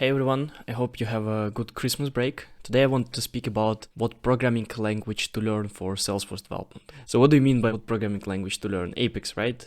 Hey everyone, I hope you have a good Christmas break. Today I want to speak about what programming language to learn for Salesforce development. So what do you mean by what programming language to learn? Apex, right?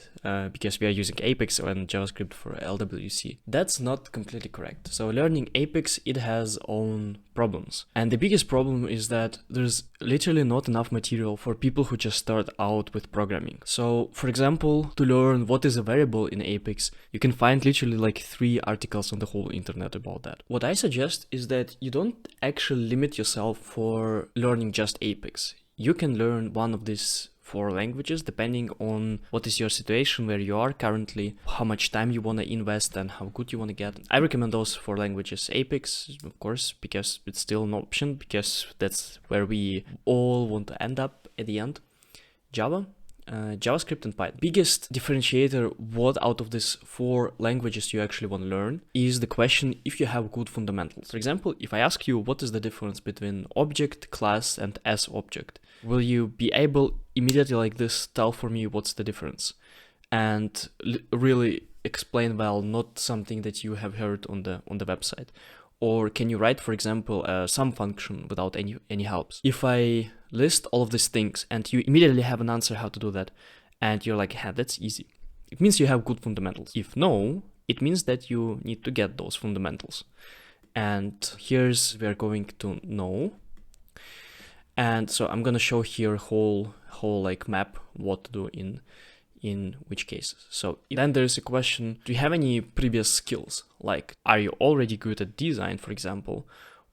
Because we are using Apex and JavaScript for LWC. That's not completely correct. So learning Apex, it has own problems. And the biggest problem is that there's literally not enough material for people who just start out with programming. So for example, to learn what is a variable in Apex, you can find literally like 3 articles on the whole internet about that. What I suggest is that you don't actually limit yourself for learning just Apex. You can learn one of these 4 languages depending on what is your situation, where you are currently, how much time you want to invest and how good you want to get. I recommend those 4 languages. Apex, of course, because it's still an option, because that's where we all want to end up at the end. Java, JavaScript and Python. Biggest differentiator what out of these 4 languages you actually want to learn is the question if you have good fundamentals. For example, if I ask you what is the difference between object, class and as object, will you be able immediately like this tell for me what's the difference and really explain well, not something that you have heard on the website? Or can you write, for example, a sum function without any helps? If I list all of these things and you immediately have an answer how to do that, and you're like, yeah, that's easy, it means you have good fundamentals. If no, it means that you need to get those fundamentals. And here's where we're going to know. And so I'm gonna show here whole like map what to do in which cases. So then there's a question, do you have any previous skills? Like, are you already good at design, for example?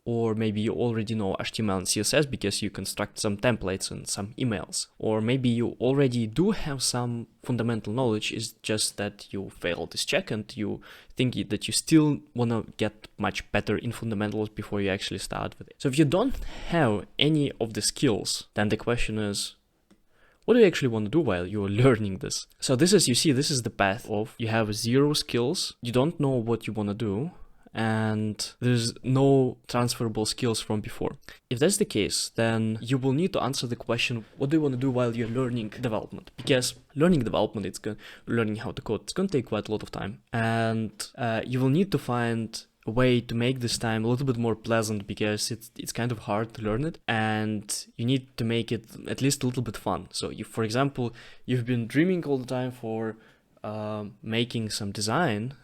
Or maybe you already know HTML and CSS because you construct some templates and some emails. Or maybe you already do have some fundamental knowledge, it's just that you failed this check and you think that you still want to get much better in fundamentals before you actually start with it. So if you don't have any of the skills, then the question is, what do you actually want to do while you're learning this? So this is, you see, this is the path of you have 0 skills, you don't know what you want to do, and there's no transferable skills from before. If that's the case, then you will need to answer the question, what do you want to do while you're learning development? Because learning development, learning how to code, it's going to take quite a lot of time. And you will need to find a way to make this time a little bit more pleasant, because it's kind of hard to learn it, and you need to make it at least a little bit fun. So if, for example, you've been dreaming all the time for making some design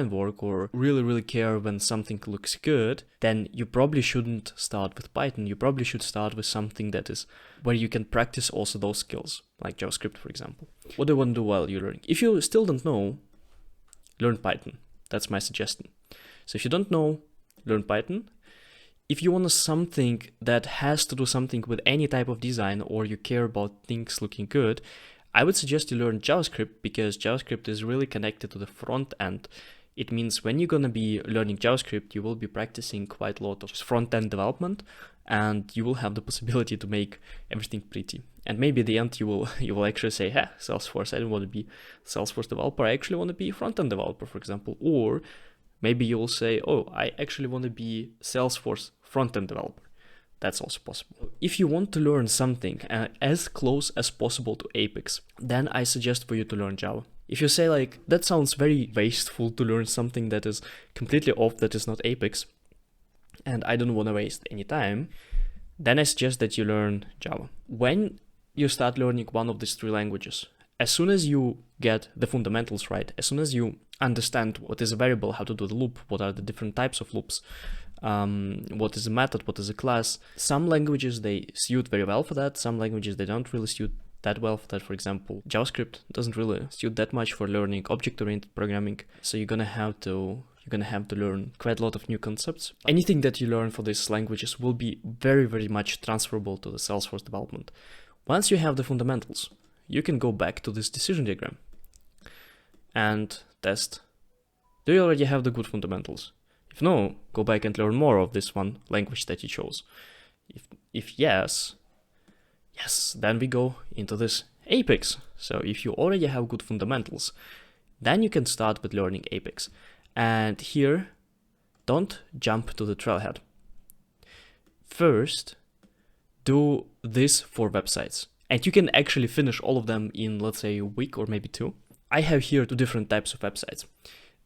work, or really care when something looks good, then you probably shouldn't start with Python. You probably should start with something that is where you can practice also those skills, like JavaScript, for example. What do you want to do while you're learning? If you still don't know, learn Python. That's my suggestion. So if you don't know, learn Python. If you want something that has to do something with any type of design, or you care about things looking good, I would suggest you learn JavaScript, because JavaScript is really connected to the front end. It means when you're going to be learning JavaScript, you will be practicing quite a lot of front-end development, and you will have the possibility to make everything pretty. And maybe at the end you will actually say, hey, Salesforce, I don't want to be Salesforce developer, I actually want to be front-end developer, for example. Or maybe you will say, oh, I actually want to be Salesforce front-end developer. That's also possible. If you want to learn something as close as possible to Apex, then I suggest for you to learn Java. If you say like, that sounds very wasteful to learn something that is completely off, that is not Apex, and I don't want to waste any time, then I suggest that you learn Java. When you start learning one of these 3 languages, as soon as you get the fundamentals right, as soon as you understand what is a variable, how to do the loop, what are the different types of loops, what is a method, what is a class. Some languages, they suit very well for that. Some languages, they don't really suit that well for that. For example, JavaScript doesn't really suit that much for learning object-oriented programming. So you're gonna have to learn quite a lot of new concepts. Anything that you learn for these languages will be very much transferable to the Salesforce development. Once you have the fundamentals, you can go back to this decision diagram and test, do you already have the good fundamentals? If no, go back and learn more of this one language that you chose. If yes, then we go into this Apex. So if you already have good fundamentals, then you can start with learning Apex. And here, don't jump to the trailhead. First, do this for websites. And you can actually finish all of them in, let's say, a week or maybe 2. I have here 2 different types of websites.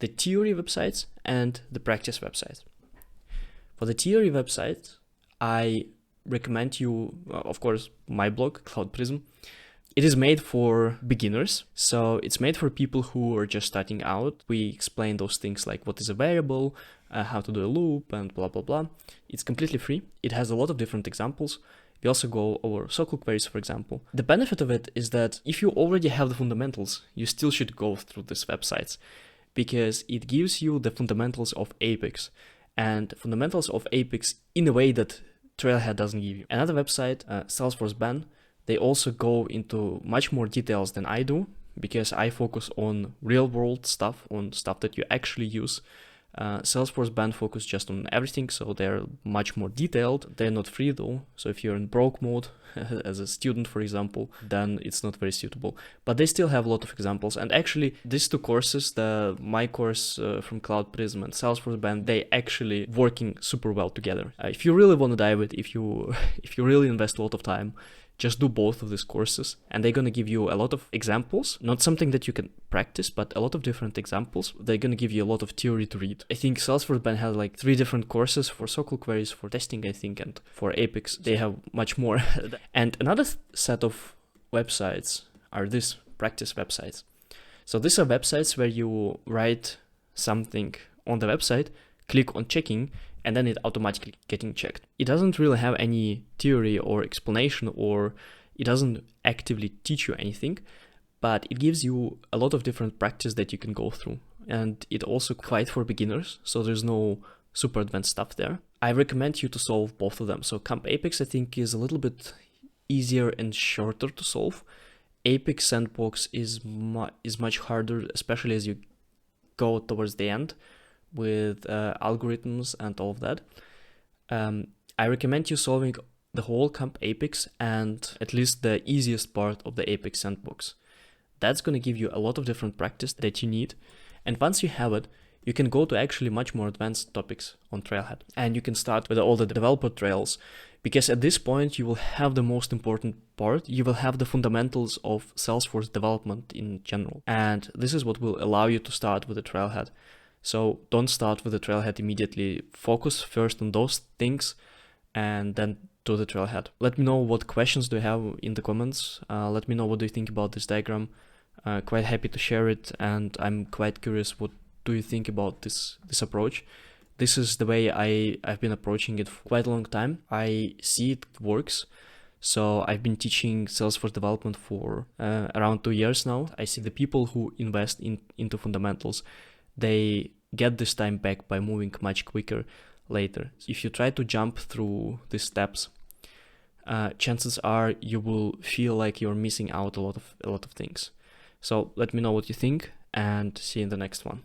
the theory websites and the practice websites. For the theory websites, I recommend you, of course, my blog, Cloud Prism. It is made for beginners, so it's made for people who are just starting out. We explain those things like what is a variable, how to do a loop, and blah, blah, blah. It's completely free. It has a lot of different examples. We also go over SQL queries, for example. The benefit of it is that if you already have the fundamentals, you still should go through these websites because it gives you the fundamentals of Apex and fundamentals of Apex in a way that Trailhead doesn't give you. Another website, Salesforce Ban, they also go into much more details than I do because I focus on real world stuff, on stuff that you actually use. Salesforce Band focus just on everything, so they're much more detailed. They're not free though, so if you're in broke mode as a student, for example, then it's not very suitable. But they still have a lot of examples, and actually these two courses, my course from Cloud Prism and Salesforce Band, they actually working super well together. If you really want to dive it, if you really invest a lot of time, just do both of these courses and they're going to give you a lot of examples, not something that you can practice, but a lot of different examples. They're going to give you a lot of theory to read. I think Salesforce Band has like 3 different courses for SQL queries, for testing, I think, and for Apex. They have much more. And another set of websites are these practice websites. So these are websites where you write something on the website, click on checking, and then it automatically getting checked. It doesn't really have any theory or explanation, or it doesn't actively teach you anything, but it gives you a lot of different practice that you can go through. And it also quite for beginners, so there's no super advanced stuff there. I recommend you to solve both of them. So Camp Apex, I think, is a little bit easier and shorter to solve. Apex Sandbox is much harder, especially as you go towards the end with algorithms and all of that. I recommend you solving the whole Camp Apex and at least the easiest part of the Apex Sandbox. That's going to give you a lot of different practice that you need. And once you have it, you can go to actually much more advanced topics on Trailhead. And you can start with all the developer trails, because at this point you will have the most important part. You will have the fundamentals of Salesforce development in general. And this is what will allow you to start with the Trailhead. So don't start with the Trailhead immediately. Focus first on those things and then do the Trailhead. Let me know what questions do you have in the comments. Let me know what do you think about this diagram. Quite happy to share it, and I'm quite curious what do you think about this approach. This is the way I've been approaching it for quite a long time. I see it works. So I've been teaching Salesforce development for around 2 years now. I see the people who invest into fundamentals, they get this time back by moving much quicker later. If you try to jump through these steps, chances are you will feel like you're missing out a lot of things. So let me know what you think, and see you in the next one.